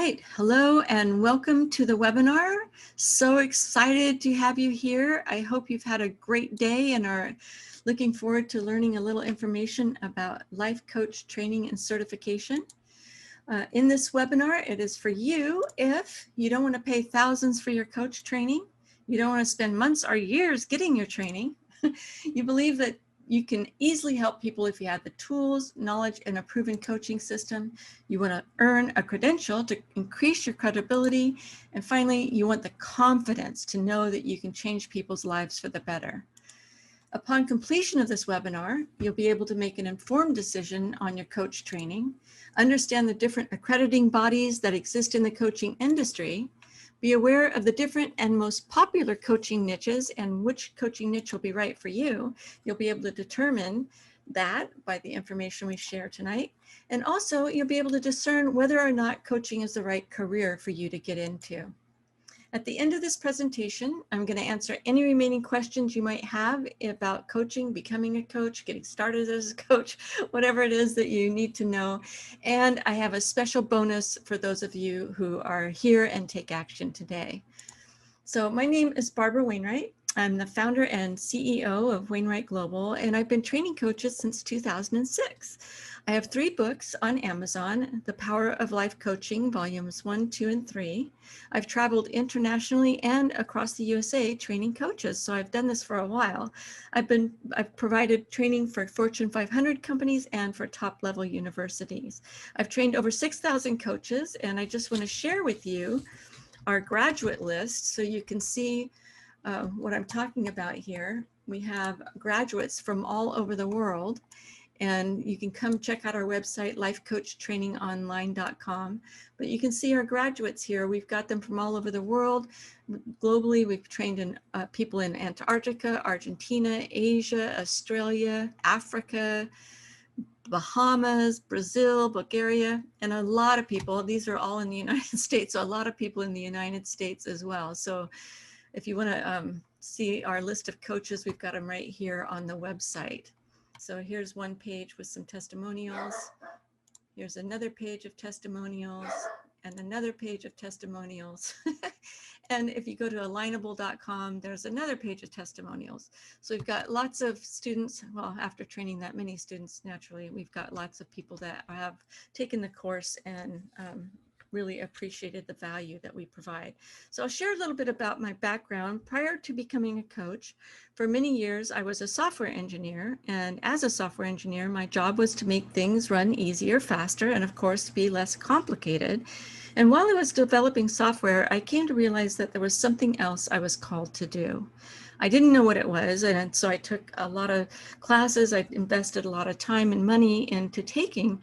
right, hello and welcome to the webinar. So excited to have you here. I hope you've had a great day and are looking forward to learning a little information about life coach training and certification. In this webinar, it is for you if you don't want to pay thousands for your coach training, you don't want to spend months or years getting your training, you believe that you can easily help people if you have the tools, knowledge, and a proven coaching system. You want to earn a credential to increase your credibility. And finally, you want the confidence to know that you can change people's lives for the better. Upon completion of this webinar, you'll be able to make an informed decision on your coach training, understand the different accrediting bodies that exist in the coaching industry, be aware of the different and most popular coaching niches and which coaching niche will be right for you. You'll be able to determine that by the information we share tonight. And also you'll be able to discern whether or not coaching is the right career for you to get into. At the end of this presentation, I'm going to answer any remaining questions you might have about coaching, becoming a coach, getting started as a coach, whatever it is that you need to know. And I have a special bonus for those of you who are here and take action today. So my name is Barbara Wainwright. I'm the founder and CEO of Wainwright Global, and I've been training coaches since 2006. I have 3 books on Amazon, The Power of Life Coaching, volumes 1, 2, and 3. I've traveled internationally and across the USA training coaches, so I've done this for a while. I've provided training for Fortune 500 companies and for top-level universities. I've trained over 6,000 coaches, and I just want to share with you our graduate list so you can see what I'm talking about here. We have graduates from all over the world, and you can come check out our website, lifecoachtrainingonline.com. But you can see our graduates here. We've got them from all over the world. Globally, we've trained in, people in Antarctica, Argentina, Asia, Australia, Africa, Bahamas, Brazil, Bulgaria, and a lot of people. These are all in the United States, so a lot of people in the United States as well. So if you want to see our list of coaches, we've got them right here on the website. So here's one page with some testimonials. Here's another page of testimonials and another page of testimonials. And if you go to alignable.com, there's another page of testimonials. So we've got lots of students, well, after training that many students, naturally, we've got lots of people that have taken the course and really appreciated the value that we provide. So I'll share a little bit about my background. Prior to becoming a coach, for many years, I was a software engineer. And as a software engineer, my job was to make things run easier, faster, and of course, be less complicated. And while I was developing software, I came to realize that there was something else I was called to do. I didn't know what it was, and so I took a lot of classes. I invested a lot of time and money into taking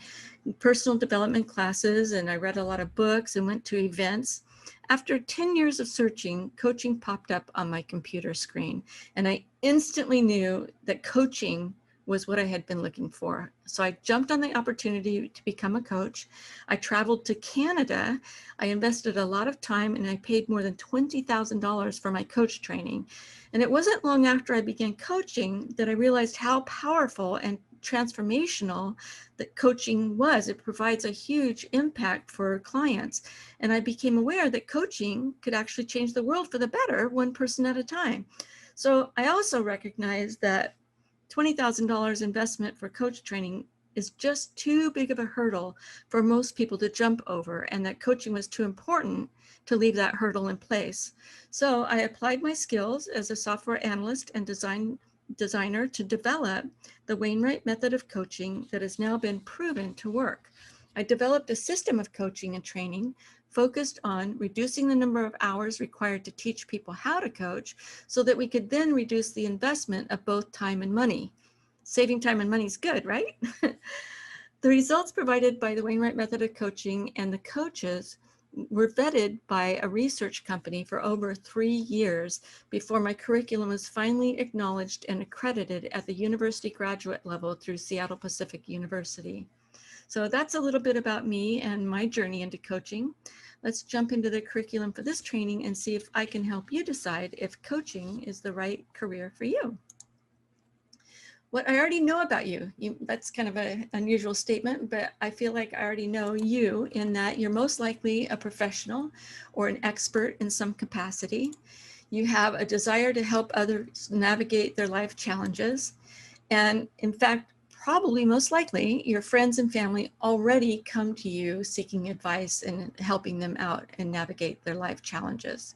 personal development classes, and I read a lot of books and went to events. After 10 years of searching, coaching popped up on my computer screen, and I instantly knew that coaching was what I had been looking for. So I jumped on the opportunity to become a coach. I traveled to Canada. I invested a lot of time, and I paid more than $20,000 for my coach training. And it wasn't long after I began coaching that I realized how powerful and transformational that coaching was. It provides a huge impact for clients. And I became aware that coaching could actually change the world for the better, one person at a time. So I also recognized that $20,000 investment for coach training is just too big of a hurdle for most people to jump over, and that coaching was too important to leave that hurdle in place. So I applied my skills as a software analyst and designer to develop the Wainwright method of coaching that has now been proven to work. I developed a system of coaching and training focused on reducing the number of hours required to teach people how to coach so that we could then reduce the investment of both time and money. Saving time and money is good, right? The results provided by the Wainwright method of coaching and the coaches were vetted by a research company for over 3 years before my curriculum was finally acknowledged and accredited at the university graduate level through Seattle Pacific University. So that's a little bit about me and my journey into coaching. Let's jump into the curriculum for this training and see if I can help you decide if coaching is the right career for you. what I already know about you. That's kind of an unusual statement, but I feel like I already know you in that you're most likely a professional or an expert in some capacity. You have a desire to help others navigate their life challenges. And in fact, probably most likely your friends and family already come to you seeking advice and helping them out and navigate their life challenges.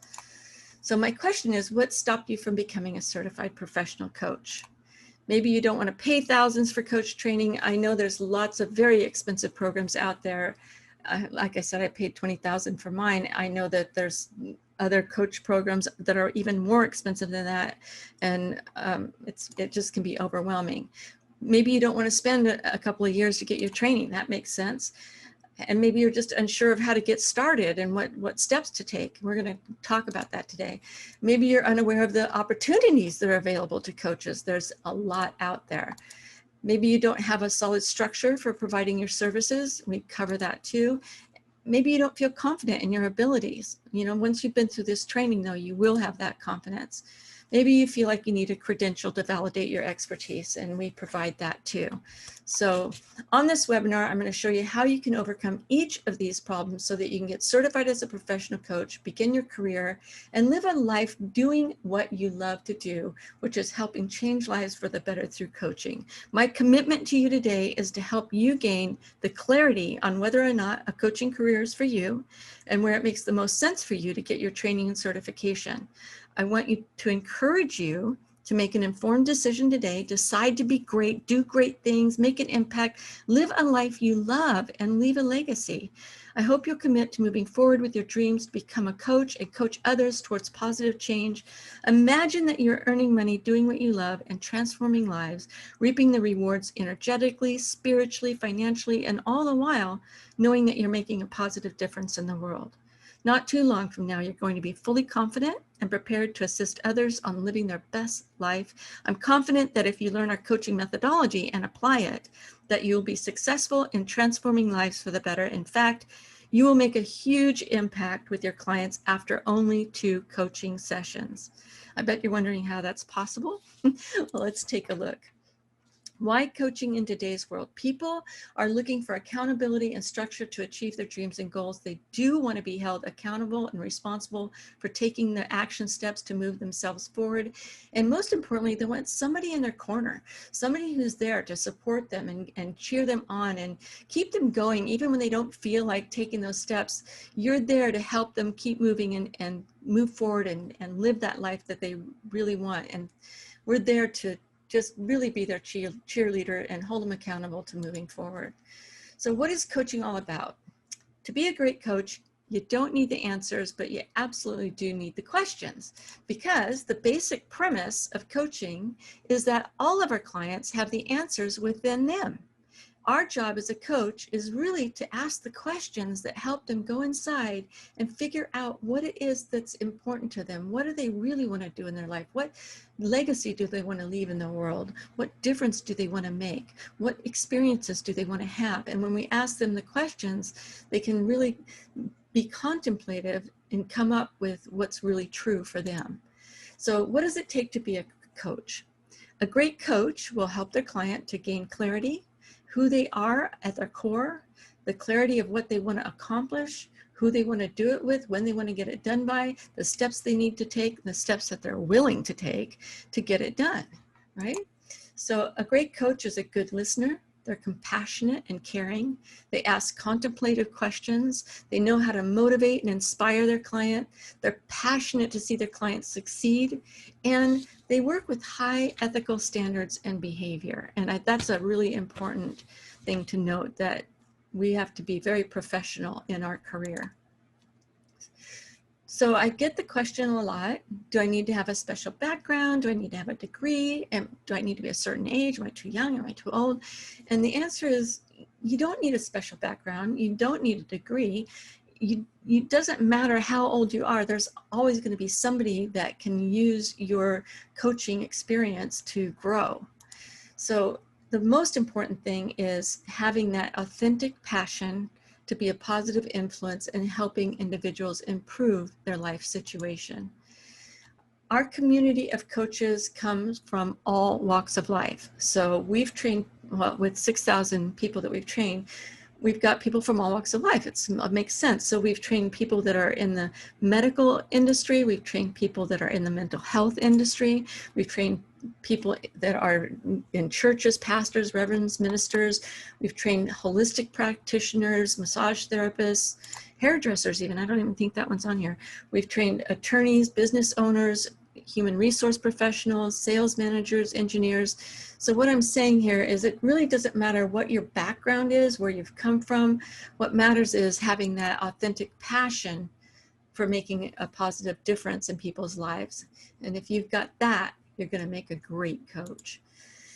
So my question is, what stopped you from becoming a certified professional coach? Maybe you don't want to pay thousands for coach training. I know there's lots of very expensive programs out there. Like I said, I paid $20,000 for mine. I know that there's other coach programs that are even more expensive than that. And it just can be overwhelming. Maybe you don't want to spend a couple of years to get your training. That makes sense. And maybe you're just unsure of how to get started and what steps to take. We're going to talk about that today. Maybe you're unaware of the opportunities that are available to coaches. There's a lot out there. Maybe you don't have a solid structure for providing your services. We cover that too. Maybe you don't feel confident in your abilities. You know, once you've been through this training though, you will have that confidence. Maybe you feel like you need a credential to validate your expertise, and we provide that too. So on this webinar, I'm going to show you how you can overcome each of these problems so that you can get certified as a professional coach, begin your career, and live a life doing what you love to do, which is helping change lives for the better through coaching. My commitment to you today is to help you gain the clarity on whether or not a coaching career is for you and where it makes the most sense for you to get your training and certification. I want you to encourage you to make an informed decision today, decide to be great, do great things, make an impact, live a life you love, and leave a legacy. I hope you'll commit to moving forward with your dreams to become a coach and coach others towards positive change. Imagine that you're earning money doing what you love and transforming lives, reaping the rewards energetically, spiritually, financially, and all the while knowing that you're making a positive difference in the world. Not too long from now, you're going to be fully confident and prepared to assist others on living their best life. I'm confident that if you learn our coaching methodology and apply it, that you'll be successful in transforming lives for the better. In fact, you will make a huge impact with your clients after only 2 coaching sessions. I bet you're wondering how that's possible. Well, let's take a look. Why coaching in today's world? People are looking for accountability and structure to achieve their dreams and goals. They do want to be held accountable and responsible for taking the action steps to move themselves forward. And most importantly, they want somebody in their corner, somebody who's there to support them and cheer them on and keep them going. Even when they don't feel like taking those steps, you're there to help them keep moving and move forward and live that life that they really want. And we're there to just really be their cheerleader and hold them accountable to moving forward. So what is coaching all about? To be a great coach, you don't need the answers, but you absolutely do need the questions, because the basic premise of coaching is that all of our clients have the answers within them. Our job as a coach is really to ask the questions that help them go inside and figure out what it is that's important to them. What do they really want to do in their life? What legacy do they want to leave in the world? What difference do they want to make? What experiences do they want to have? And when we ask them the questions, they can really be contemplative and come up with what's really true for them. So what does it take to be a coach? A great coach will help their client to gain clarity, who they are at their core, the clarity of what they want to accomplish, who they want to do it with, when they want to get it done by, the steps they need to take, the steps that they're willing to take to get it done, right? So a great coach is a good listener. They're compassionate and caring. They ask contemplative questions. They know how to motivate and inspire their client. They're passionate to see their clients succeed. And they work with high ethical standards and behavior. And that's a really important thing to note, that we have to be very professional in our career. So I get the question a lot, do I need to have a special background? Do I need to have a degree? And do I need to be a certain age? Am I too young? Am I too old? And the answer is, you don't need a special background. You don't need a degree. It doesn't matter how old you are. There's always going to be somebody that can use your coaching experience to grow. So the most important thing is having that authentic passion to be a positive influence in helping individuals improve their life situation. our community of coaches comes from all walks of life. So we've trained, well, with 6,000 people that we've trained, we've got people from all walks of life. It makes sense. So we've trained people that are in the medical industry. We've trained people that are in the mental health industry. We've trained people that are in churches, pastors, reverends, ministers. We've trained holistic practitioners, massage therapists, hairdressers even. I don't even think that one's on here. We've trained attorneys, business owners, human resource professionals, sales managers, engineers. So what I'm saying here is it really doesn't matter what your background is, where you've come from. What matters is having that authentic passion for making a positive difference in people's lives. And if you've got that, you're going to make a great coach.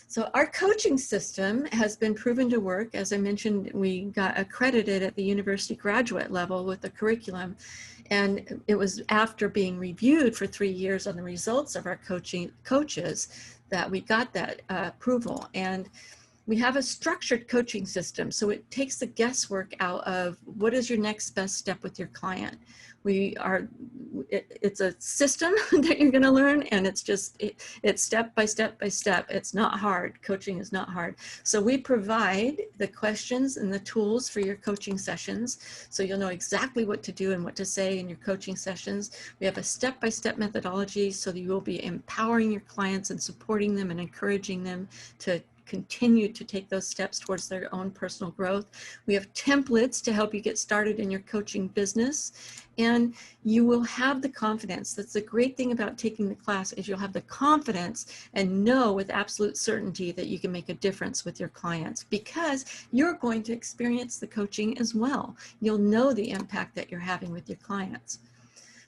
So our coaching system has been proven to work. As I mentioned, we got accredited at the university graduate level with the curriculum. And it was after being reviewed for 3 years on the results of our coaches that we got that approval. And we have a structured coaching system. So it takes the guesswork out of what is your next best step with your client. It's a system that you're going to learn, and it's step by step by step. It's not hard. Coaching is not hard. So we provide the questions and the tools for your coaching sessions. So you'll know exactly what to do and what to say in your coaching sessions. We have a step-by-step methodology so that you will be empowering your clients and supporting them and encouraging them to continue to take those steps towards their own personal growth. We have templates to help you get started in your coaching business, and you will have the confidence. That's the great thing about taking the class, is you'll have the confidence and know with absolute certainty that you can make a difference with your clients, because you're going to experience the coaching as well. You'll know the impact that you're having with your clients.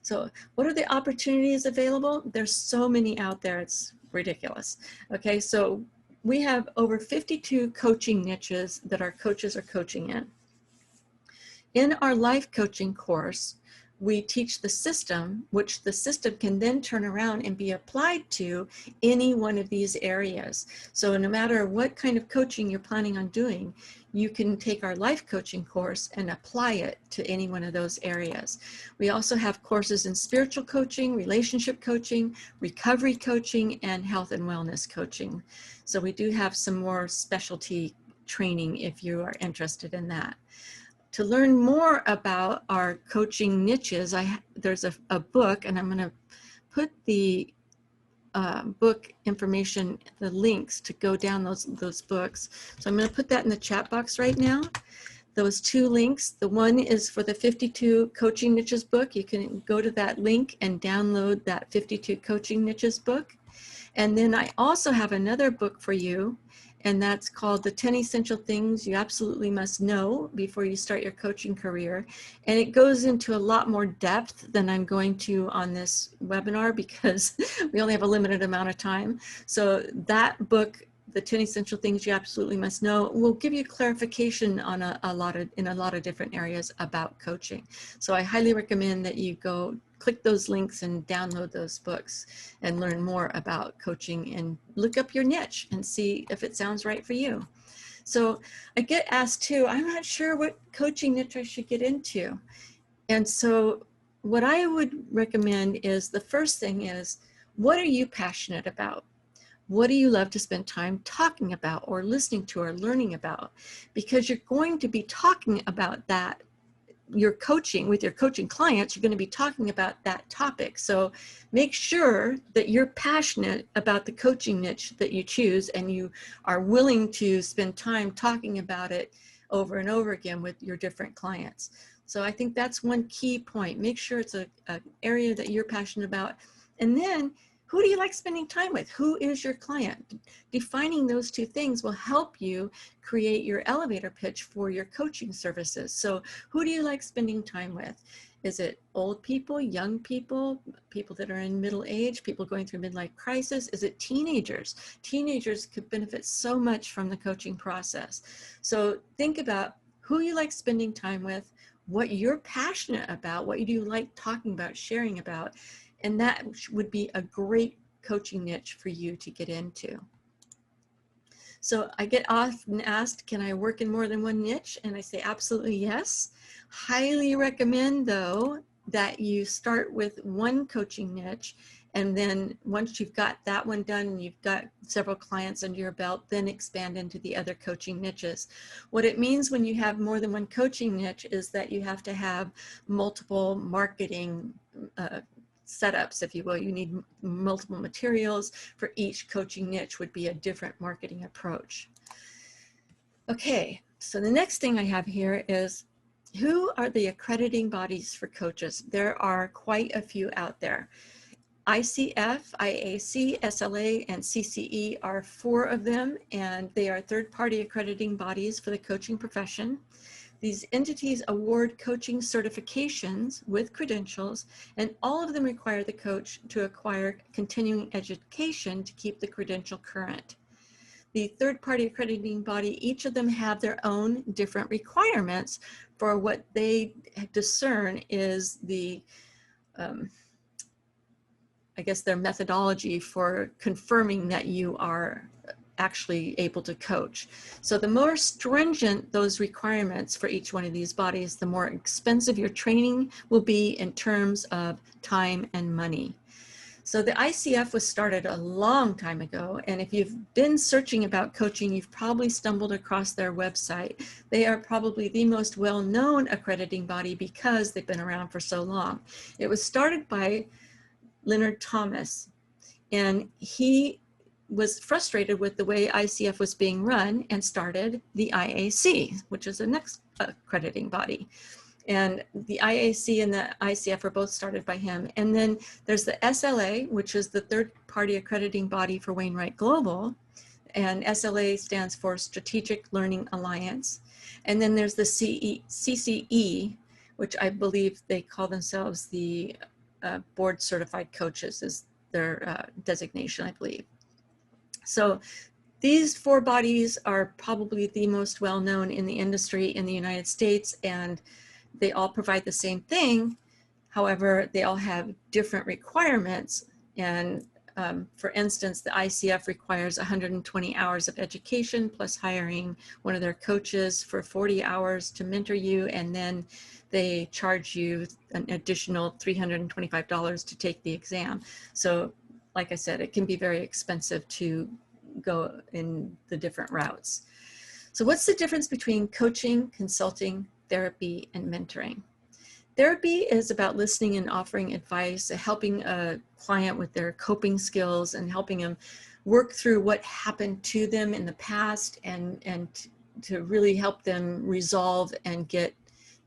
So what are the opportunities available? There's so many out there, it's ridiculous. Okay, so we have over 52 coaching niches that our coaches are coaching in. In our life coaching course, we teach the system, which the system can then turn around and be applied to any one of these areas. So no matter what kind of coaching you're planning on doing, you can take our life coaching course and apply it to any one of those areas. We also have courses in spiritual coaching, relationship coaching, recovery coaching, and health and wellness coaching. So we do have some more specialty training if you are interested in that. To learn more about our coaching niches, there's a book, and I'm going to put the book information, the links to go down those books. So I'm going to put that in the chat box right now. Those 2 links, the one is for the 52 coaching niches book. You can go to that link and download that 52 coaching niches book. And then I also have another book for you, and that's called The 10 Essential Things You Absolutely Must Know Before You Start Your Coaching Career. And it goes into a lot more depth than I'm going to on this webinar, because we only have a limited amount of time. So that book, The 10 Essential Things You Absolutely Must Know, will give you clarification on in a lot of different areas about coaching. So I highly recommend that you go click those links and download those books and learn more about coaching and look up your niche and see if it sounds right for you. So I get asked too, I'm not sure what coaching niche I should get into. And so what I would recommend is, the first thing is, what are you passionate about? What do you love to spend time talking about or listening to or learning about? Because you're going to be talking about that. With your coaching clients, you're going to be talking about that topic. So make sure that you're passionate about the coaching niche that you choose, and you are willing to spend time talking about it over and over again with your different clients. So I think that's one key point. Make sure it's an area that you're passionate about. And then, who do you like spending time with? Who is your client? Defining those 2 things will help you create your elevator pitch for your coaching services. So who do you like spending time with? Is it old people, young people, people that are in middle age, people going through midlife crisis? Is it teenagers? Teenagers could benefit so much from the coaching process. So think about who you like spending time with, what you're passionate about, what you do like talking about, sharing about, and that would be a great coaching niche for you to get into. So I get often asked, can I work in more than one niche? And I say, absolutely yes. Highly recommend, though, that you start with one coaching niche And then once you've got that one done and you've got several clients under your belt, then expand into the other coaching niches. What it means when you have more than one coaching niche is that you have to have multiple marketing setups, if you will. You need multiple materials for each coaching niche, would be a different marketing approach. Okay, so the next thing I have here is, who are the accrediting bodies for coaches? There are quite a few out there. ICF, IAC, SLA, and CCE are 4 of them, and they are third-party accrediting bodies for the coaching profession. These entities award coaching certifications with credentials, and all of them require the coach to acquire continuing education to keep the credential current. The third-party accrediting body, each of them have their own different requirements for what they discern is the, I guess, their methodology for confirming that you are actually able to coach. So the more stringent those requirements for each one of these bodies, the more expensive your training will be in terms of time and money. So the ICF was started a long time ago, and if you've been searching about coaching, you've probably stumbled across their website. They are probably the most well-known accrediting body because they've been around for so long. It was started by Leonard Thomas, and he was frustrated with the way ICF was being run and started the IAC, which is the next accrediting body. And the IAC and the ICF are both started by him. And then there's the SLA, which is the third-party accrediting body for Wainwright Global. And SLA stands for Strategic Learning Alliance. And then there's the CCE, which I believe they call themselves the Board Certified Coaches is their designation, I believe. So these 4 bodies are probably the most well-known in the industry in the United States, and they all provide the same thing. However, they all have different requirements. And for instance, the ICF requires 120 hours of education plus hiring one of their coaches for 40 hours to mentor you, and then they charge you an additional $325 to take the exam. So like I said, it can be very expensive to go in the different routes. So what's the difference between coaching, consulting, therapy, and mentoring? Therapy is about listening and offering advice, helping a client with their coping skills and helping them work through what happened to them in the past, and to really help them resolve and get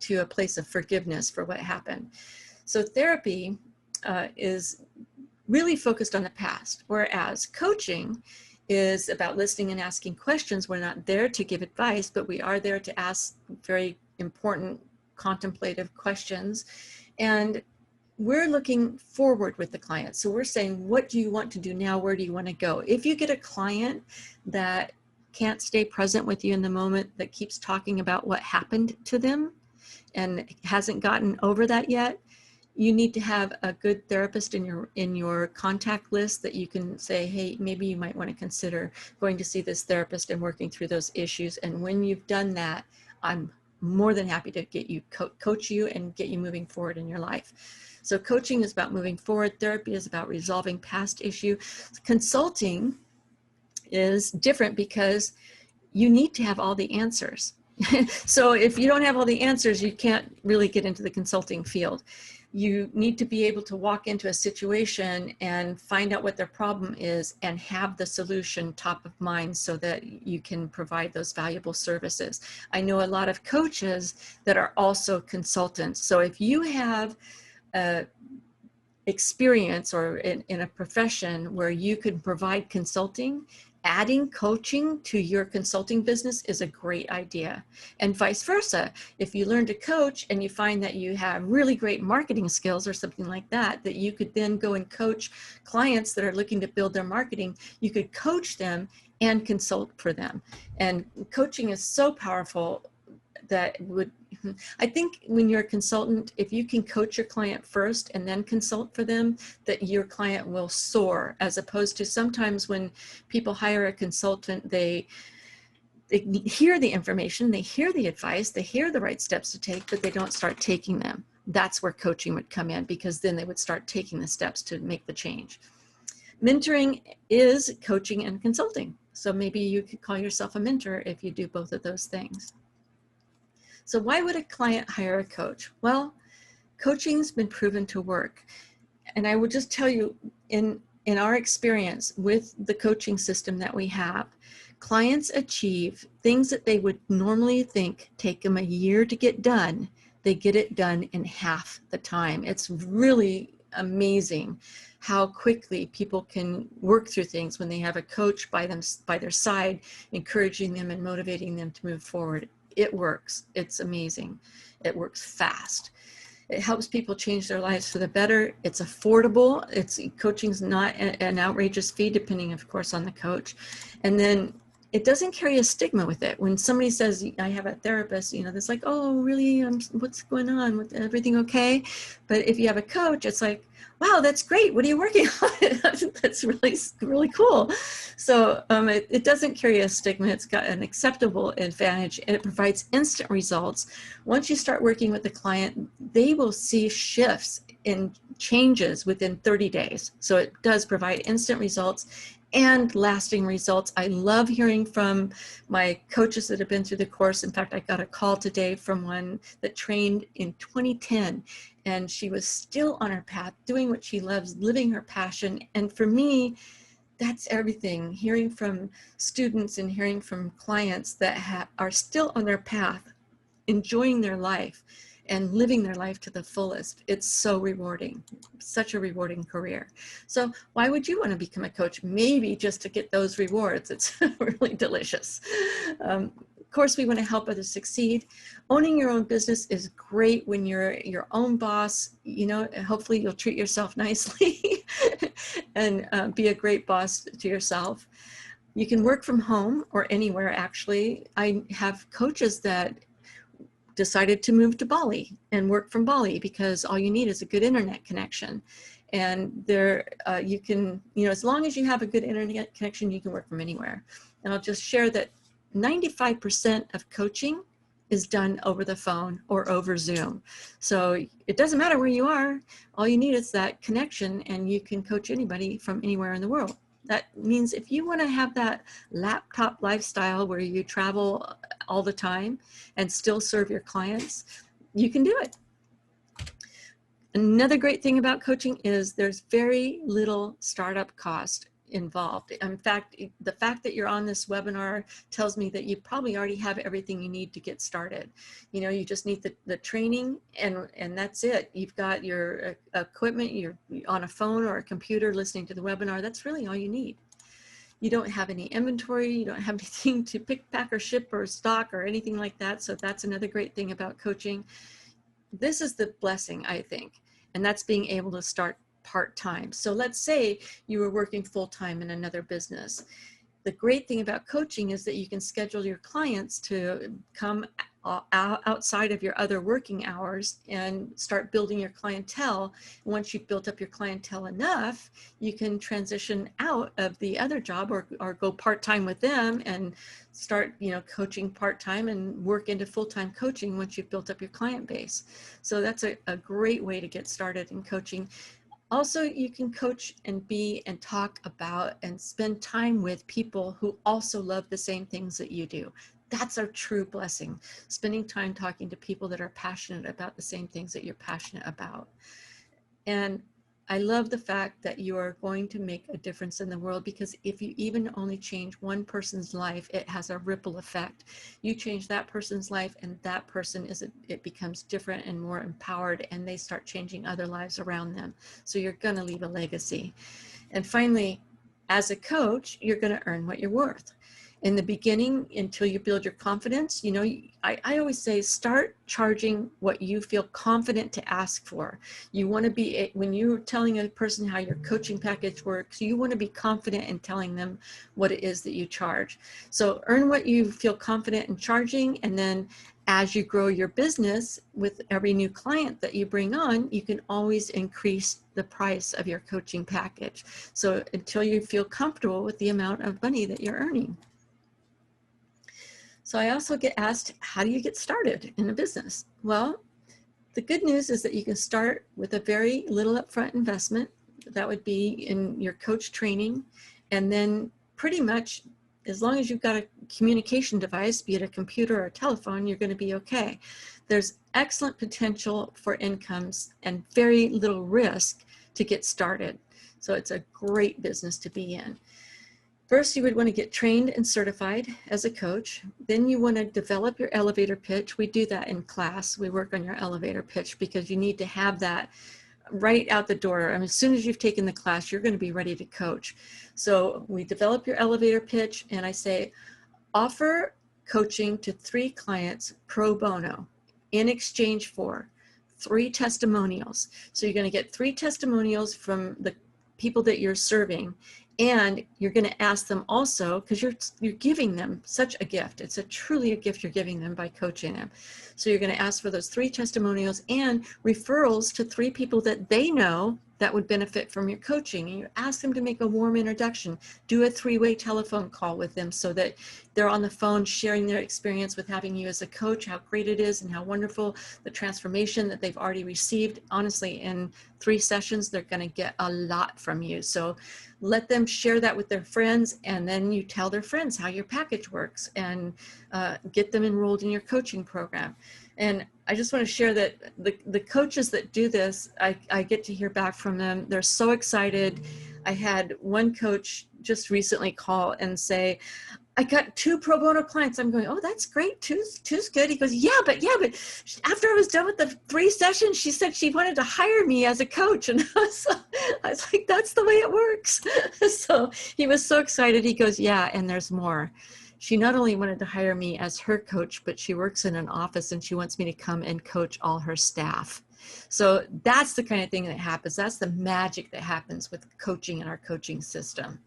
to a place of forgiveness for what happened. So therapy is really focused on the past, whereas coaching is about listening and asking questions. We're not there to give advice, but we are there to ask very important contemplative questions. And we're looking forward with the client. So we're saying, what do you want to do now? Where do you want to go? If you get a client that can't stay present with you in the moment, that keeps talking about what happened to them and hasn't gotten over that yet, you need to have a good therapist in your contact list that you can say, hey, maybe you might want to consider going to see this therapist and working through those issues. And when you've done that, I'm more than happy to get you coach you and get you moving forward in your life. So coaching is about moving forward. Therapy is about resolving past issue. Consulting is different because you need to have all the answers. So if you don't have all the answers, you can't really get into the consulting field. You need to be able to walk into a situation and find out what their problem is and have the solution top of mind so that you can provide those valuable services. I know a lot of coaches that are also consultants. So if you have experience or in a profession where you can provide consulting, adding coaching to your consulting business is a great idea. And vice versa. If you learn to coach and you find that you have really great marketing skills or something like that, that you could then go and coach clients that are looking to build their marketing, you could coach them and consult for them. And coaching is so powerful that I think when you're a consultant, if you can coach your client first and then consult for them, that your client will soar, as opposed to sometimes when people hire a consultant, they hear the information, they hear the advice, they hear the right steps to take, but they don't start taking them. that's where coaching would come in, because then they would start taking the steps to make the change. Mentoring is coaching and consulting. So maybe you could call yourself a mentor if you do both of those things. So why would a client hire a coach? Well, coaching's been proven to work. And I would just tell you, in our experience with the coaching system that we have, clients achieve things that they would normally think take them a year to get done. They get it done in half the time. It's really amazing how quickly people can work through things when they have a coach by their side, encouraging them and motivating them to move forward. It works. It's amazing. It works fast. It helps people change their lives for the better. It's affordable. Coaching's not an outrageous fee, depending, of course, on the coach. And then it doesn't carry a stigma with it. When somebody says, I have a therapist, that's like, oh, really? What's going on? With everything okay? But if you have a coach, it's like, wow, that's great. What are you working on? That's really, really cool. So it doesn't carry a stigma. It's got an acceptable advantage, and it provides instant results. Once you start working with the client, they will see shifts in changes within 30 days. So it does provide instant results and lasting results. I love hearing from my coaches that have been through the course. In fact, I got a call today from one that trained in 2010, and she was still on her path, doing what she loves, living her passion. And for me, that's everything. Hearing from students and hearing from clients that are still on their path, enjoying their life and living their life to the fullest. It's so rewarding, such a rewarding career. So why would you want to become a coach? Maybe just to get those rewards. It's really delicious. Of course, we want to help others succeed. Owning your own business is great when you're your own boss. Hopefully you'll treat yourself nicely and be a great boss to yourself. You can work from home or anywhere, actually. I have coaches that decided to move to Bali and work from Bali because all you need is a good internet connection. And there you can, as long as you have a good internet connection, you can work from anywhere. And I'll just share that 95% of coaching is done over the phone or over Zoom. So it doesn't matter where you are. All you need is that connection, and you can coach anybody from anywhere in the world. That means if you want to have that laptop lifestyle where you travel all the time and still serve your clients, you can do it. Another great thing about coaching is there's very little startup cost involved. In fact, the fact that you're on this webinar tells me that you probably already have everything you need to get started. You just need the training, and that's it. You've got your equipment, you're on a phone or a computer listening to the webinar. That's really all you need. You don't have any inventory, you don't have anything to pick, pack, or ship or stock or anything like that. So that's another great thing about coaching. This is the blessing, I think, and that's being able to start part-time. So let's say you were working full-time in another business. The great thing about coaching is that you can schedule your clients to come outside of your other working hours and start building your clientele. Once you've built up your clientele enough, you can transition out of the other job or go part-time with them and start, coaching part-time and work into full-time coaching once you've built up your client base. So that's a great way to get started in coaching. Also, you can coach and be and talk about and spend time with people who also love the same things that you do. That's a true blessing, spending time talking to people that are passionate about the same things that you're passionate about. And I love the fact that you are going to make a difference in the world, because if you even only change one person's life, it has a ripple effect. You change that person's life, and that person it becomes different and more empowered, and they start changing other lives around them. So you're going to leave a legacy. And finally, as a coach, you're going to earn what you're worth. In the beginning, until you build your confidence, I always say, start charging what you feel confident to ask for. You want to be, when you're telling a person how your coaching package works, you want to be confident in telling them what it is that you charge. So earn what you feel confident in charging, and then as you grow your business with every new client that you bring on, you can always increase the price of your coaching package. So until you feel comfortable with the amount of money that you're earning. So I also get asked, how do you get started in a business? Well, The good news is that you can start with a very little upfront investment. That would be in your coach training. And then pretty much, as long as you've got a communication device, be it a computer or a telephone, you're going to be okay. There's excellent potential for incomes and very little risk to get started. So it's a great business to be in. First, you would want to get trained and certified as a coach. Then you want to develop your elevator pitch. We do that in class. We work on your elevator pitch because you need to have that right out the door. I mean, as soon as you've taken the class, you're going to be ready to coach. So we develop your elevator pitch, and I say, offer coaching to 3 clients pro bono in exchange for 3 testimonials. So you're going to get 3 testimonials from the people that you're serving. And you're going to ask them also, because you're giving them such a gift. It's truly a gift you're giving them by coaching them. So you're going to ask for those 3 testimonials and referrals to 3 people that they know that would benefit from your coaching. And you ask them to make a warm introduction. Do a 3-way telephone call with them so that they're on the phone sharing their experience with having you as a coach, how great it is and how wonderful the transformation that they've already received. Honestly, in 3 sessions, they're going to get a lot from you. So let them share that with their friends, and then you tell their friends how your package works and get them enrolled in your coaching program. And I just want to share that the coaches that do this, I get to hear back from them. They're so excited. I had one coach just recently call and say, I got 2 pro bono clients. I'm going, oh, that's great. Two's good. He goes, yeah, but after I was done with the 3 sessions, she said she wanted to hire me as a coach. And I was like, that's the way it works. So he was so excited. He goes, yeah, and there's more. She not only wanted to hire me as her coach, but she works in an office and she wants me to come and coach all her staff. So that's the kind of thing that happens. That's the magic that happens with coaching in our coaching system.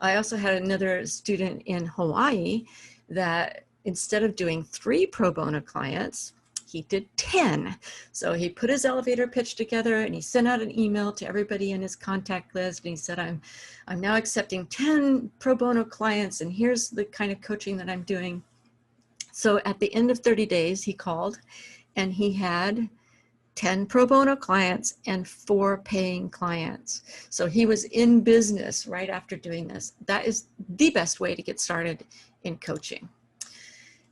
I also had another student in Hawaii that instead of doing 3 pro bono clients, he did 10. So he put his elevator pitch together and he sent out an email to everybody in his contact list. And he said, I'm now accepting 10 pro bono clients, and here's the kind of coaching that I'm doing. So at the end of 30 days, he called and he had 10 pro bono clients and 4 paying clients. So he was in business right after doing this. That is the best way to get started in coaching.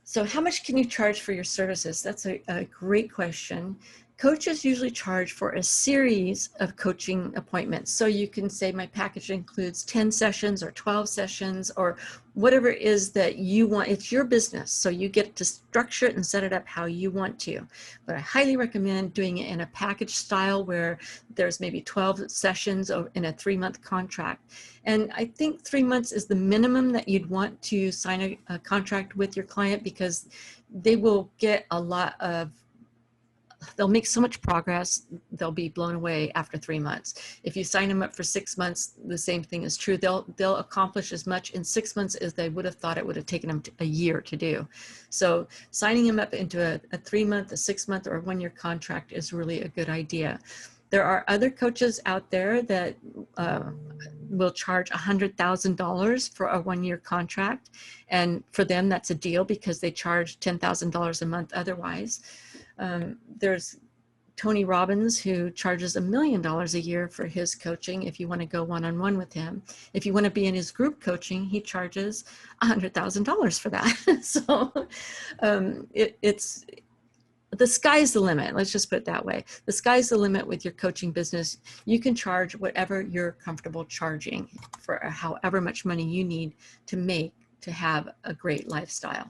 So how much can you charge for your services? That's a great question. Coaches usually charge for a series of coaching appointments. So you can say my package includes 10 sessions or 12 sessions or whatever it is that you want. It's your business. So you get to structure it and set it up how you want to. But I highly recommend doing it in a package style where there's maybe 12 sessions in a 3-month contract. And I think 3 months is the minimum that you'd want to sign a contract with your client, because they will get a lot of they'll make so much progress, they'll be blown away after 3 months. If you sign them up for 6 months, the same thing is true. They'll accomplish as much in 6 months as they would have thought it would have taken them a year to do. So signing them up into a 3-month, a 6-month, or a 1-year contract is really a good idea. There are other coaches out there that will charge $100,000 for a 1-year contract. And for them, that's a deal because they charge $10,000 a month otherwise. There's Tony Robbins, who charges $1 million a year for his coaching if you want to go one-on-one with him. If you want to be in his group coaching, he charges $100,000 for that. So it's the sky's the limit. Let's just put it that way. The sky's the limit with your coaching business. You can charge whatever you're comfortable charging for however much money you need to make to have a great lifestyle.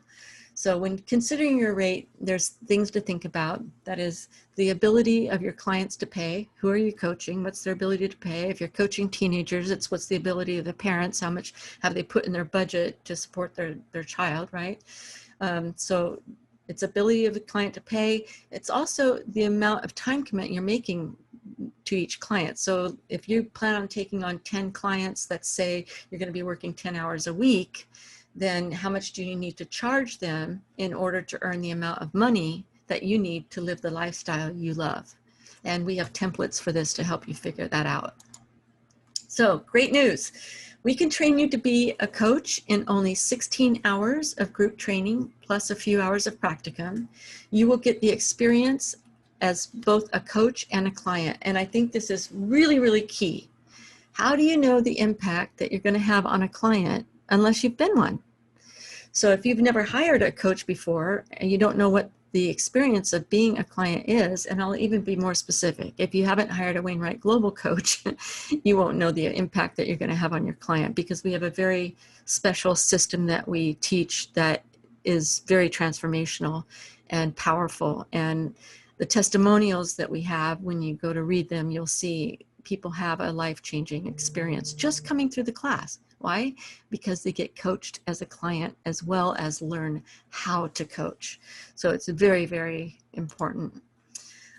So when considering your rate, there's things to think about. That is the ability of your clients to pay. Who are you coaching? What's their ability to pay? If you're coaching teenagers, it's what's the ability of the parents? How much have they put in their budget to support their child, right? So it's ability of the client to pay. It's also the amount of time commitment you're making to each client. So if you plan on taking on 10 clients, let's say you're going to be working 10 hours a week, then how much do you need to charge them in order to earn the amount of money that you need to live the lifestyle you love? And we have templates for this to help you figure that out. So great news. We can train you to be a coach in only 16 hours of group training plus a few hours of practicum. You will get the experience as both a coach and a client. And I think this is really, really key. How do you know the impact that you're going to have on a client unless you've been one? So if you've never hired a coach before and you don't know what the experience of being a client is, and I'll even be more specific, if you haven't hired a Wainwright Global coach, you won't know the impact that you're going to have on your client, because we have a very special system that we teach that is very transformational and powerful. And the testimonials that we have, when you go to read them, you'll see people have a life-changing experience just coming through the class. Why? Because they get coached as a client as well as learn how to coach. So it's very, very important.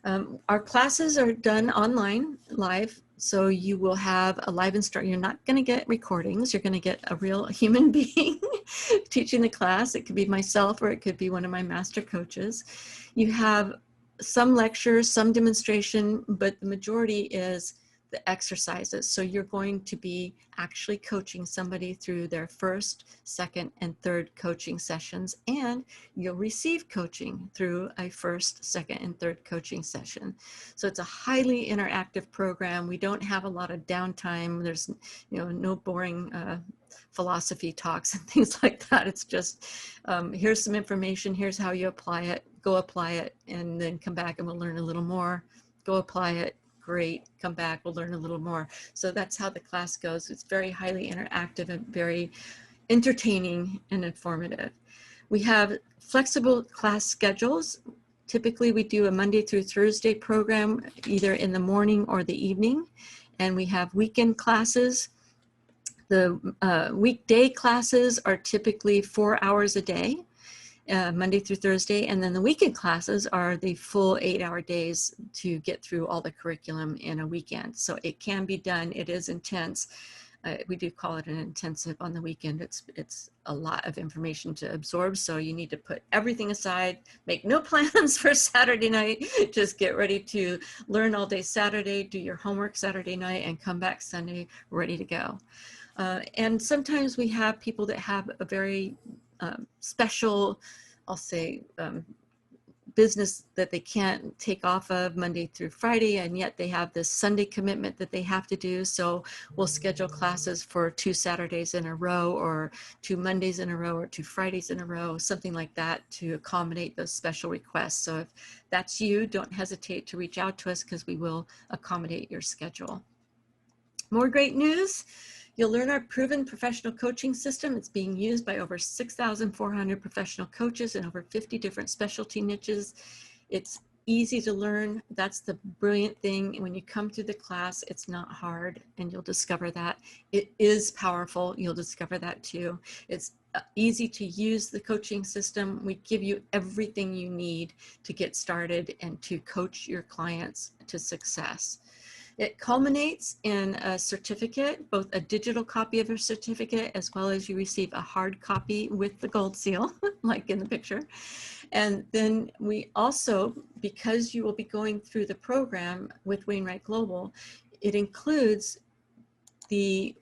Our classes are done online, live. So you will have a live instructor. You're not going to get recordings. You're going to get a real human being teaching the class. It could be myself or it could be one of my master coaches. You have some lectures, some demonstration, but the majority is the exercises. So you're going to be actually coaching somebody through their first, second, and third coaching sessions, and you'll receive coaching through a first, second, and third coaching session. So it's a highly interactive program. We don't have a lot of downtime. There's no boring philosophy talks and things like that. It's just, here's some information, here's how you apply it, go apply it, and then come back and we'll learn a little more. Go apply it. Great, come back, we'll learn a little more. So that's how the class goes. It's very highly interactive and very entertaining and informative. We have flexible class schedules. Typically we do a Monday through Thursday program, either in the morning or the evening. And we have weekend classes. The weekday classes are typically 4 hours a day. Monday through Thursday, and then the weekend classes are the full 8-hour days to get through all the curriculum in a weekend. So it can be done. It is intense. We do call it an intensive on the weekend. It's a lot of information to absorb, so you need to put everything aside, make no plans for Saturday night, just get ready to learn all day Saturday, do your homework Saturday night, and come back Sunday ready to go. And sometimes we have people that have a very special, I'll say, business that they can't take off of Monday through Friday, and yet they have this Sunday commitment that they have to do. So we'll schedule classes for 2 Saturdays in a row, or 2 Mondays in a row, or 2 Fridays in a row, something like that, to accommodate those special requests. So if that's you, don't hesitate to reach out to us, because we will accommodate your schedule. More great news. You'll learn our proven professional coaching system. It's being used by over 6,400 professional coaches in over 50 different specialty niches. It's easy to learn. That's the brilliant thing. When you come through the class, it's not hard, and you'll discover that. It is powerful. You'll discover that too. It's easy to use the coaching system. We give you everything you need to get started and to coach your clients to success. It culminates in a certificate, both a digital copy of a certificate, as well as you receive a hard copy with the gold seal, like in the picture. And then we also, because you will be going through the program with Wainwright Global, it includes the,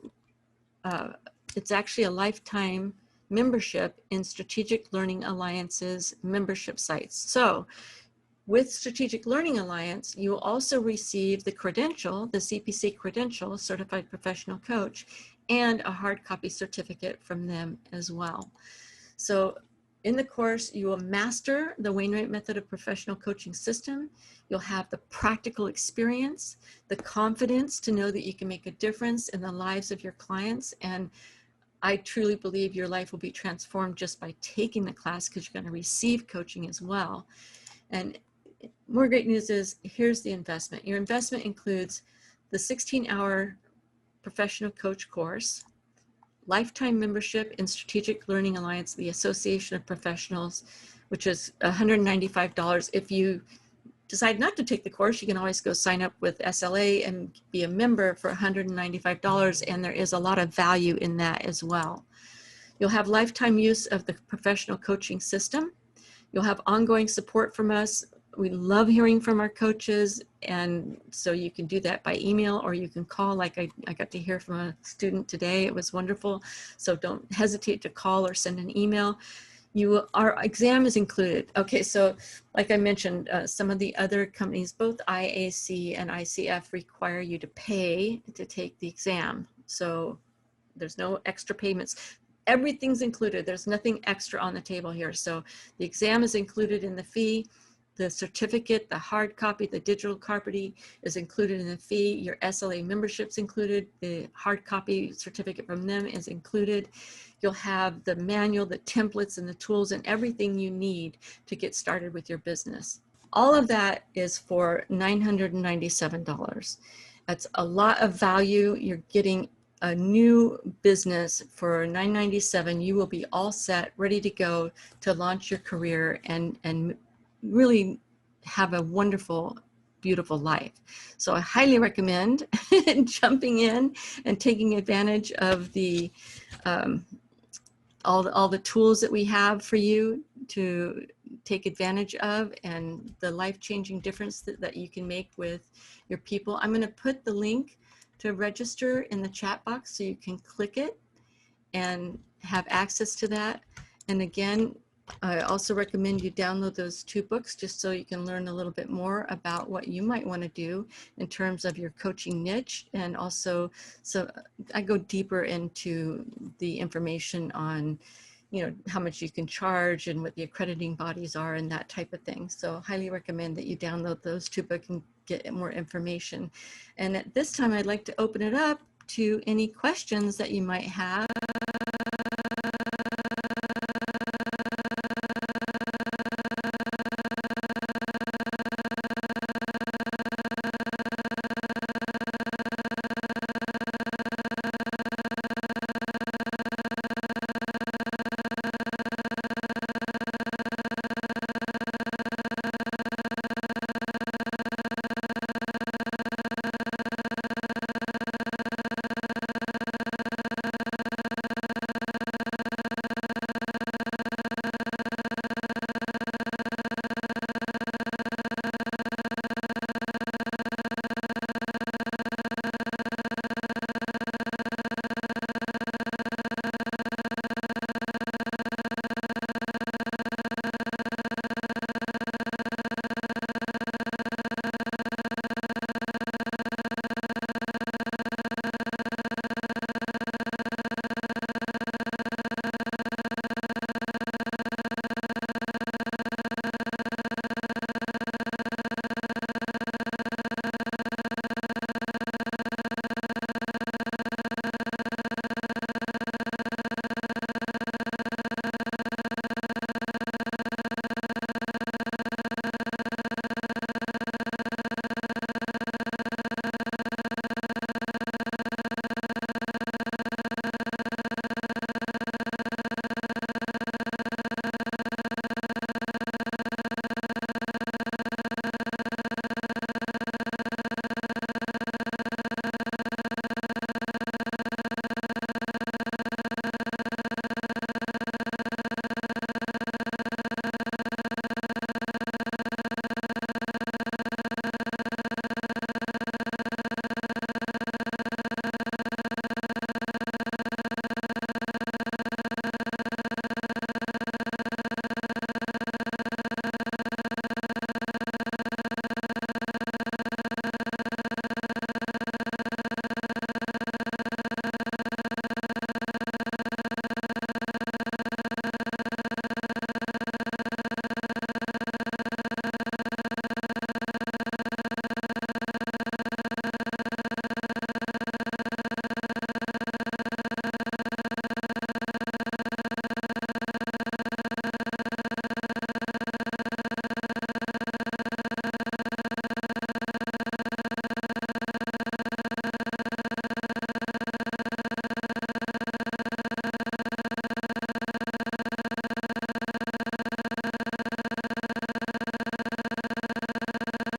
it's actually a lifetime membership in Strategic Learning Alliance's membership sites. So with Strategic Learning Alliance, you will also receive the credential, the CPC credential, Certified Professional Coach, and a hard copy certificate from them as well. So in the course, you will master the Wainwright Method of Professional Coaching System. You'll have the practical experience, the confidence to know that you can make a difference in the lives of your clients. And I truly believe your life will be transformed just by taking the class, because you're going to receive coaching as well. And more great news is, here's the investment. Your investment includes the 16-hour professional coach course, lifetime membership in Strategic Learning Alliance, the Association of Professionals, which is $195. If you decide not to take the course, you can always go sign up with SLA and be a member for $195, and there is a lot of value in that as well. You'll have lifetime use of the professional coaching system. You'll have ongoing support from us. We love hearing from our coaches, and so you can do that by email, or you can call, like I got to hear from a student today. It was wonderful. So don't hesitate to call or send an email. Our exam is included. Okay, so like I mentioned, some of the other companies, both IAC and ICF, require you to pay to take the exam. So there's no extra payments. Everything's included. There's nothing extra on the table here. So the exam is included in the fee. The certificate, the hard copy, the digital copy is included in the fee. Your SLA membership's included. The hard copy certificate from them is included. You'll have the manual, the templates, and the tools, and everything you need to get started with your business. All of that is for $997. That's a lot of value. You're getting a new business for $997. You will be all set, ready to go to launch your career and really have a wonderful, beautiful life. So I highly recommend jumping in and taking advantage of the all the tools that we have for you to take advantage of, and the life-changing difference that you can make with your people. I'm going to put the link to register in the chat box so you can click it and have access to that. And again, I also recommend you download those 2 books just so you can learn a little bit more about what you might want to do in terms of your coaching niche. And also, so I go deeper into the information on, you know, how much you can charge and what the accrediting bodies are and that type of thing. So highly recommend that you download those 2 books and get more information. And at this time, I'd like to open it up to any questions that you might have.